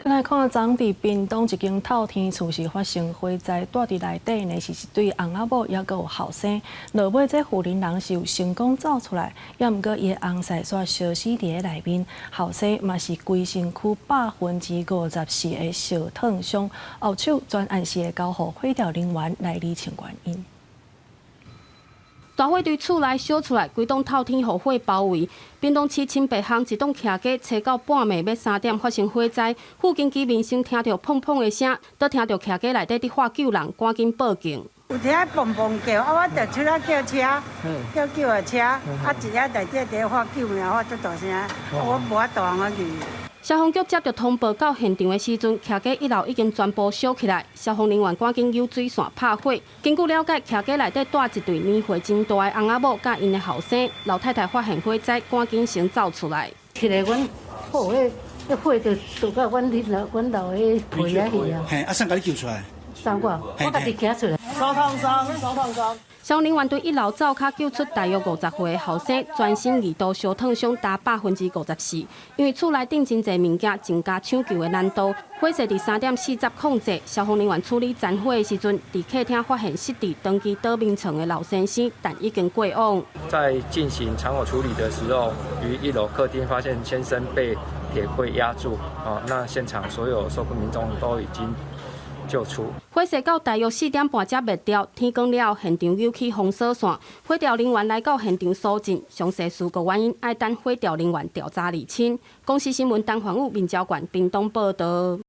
咱来看，昨伫屏东一间透天厝是发生火灾，住伫内底呢是一对翁仔某，也阁有后生。落尾这妇人人是有成功走出来，也毋过伊的翁婿煞烧死伫咧内面，后生嘛是规身躯54%的烧烫伤。后手专案室的交互火调人员来厘清原因。 大火伫厝内烧出来，规栋透天互火包围。屏东市清白巷一栋徛家，找到半暝要3点发生火灾，附近居民先听到砰砰的声，倒听到徛家内底伫喊救人，赶紧报警。有听砰砰叫，我就出来叫车，叫救护车，一个内底伫喊救命，喊足大声，我无法度通去。 消防局接到通报到现场的时阵，徛家1楼已经全部烧起来，消防人员赶紧有水线拍火。根据了解，徛家内底住一对年岁真大的翁仔某，甲因的后生老太太发现火灾，赶紧先走出来。起来，阮火火就到阮楼的陪仔去啊。嘿，啥甲你救出来？三我家己行出来。烧烫伤。 消防人员对1楼灶骹救出大约50岁的后生，全身2度烧烫伤达54%。因为厝内顶真侪物件，增加抢救的难度。火势伫3点40控制，消防人员处理残火的时阵，伫客厅发现失地长期倒眠床的老先生，但已经过往。在进行残火处理的时候，于1楼客厅发现先生被铁柜压住，那现场所有受困民众都已经 救出。火势到大约4点半才灭掉，天光了后，现场扭起封锁线，火调人员来到现场搜证，详细事故原因要等火调人员调查厘清。公视新闻陈焕武、面交馆屏东报道。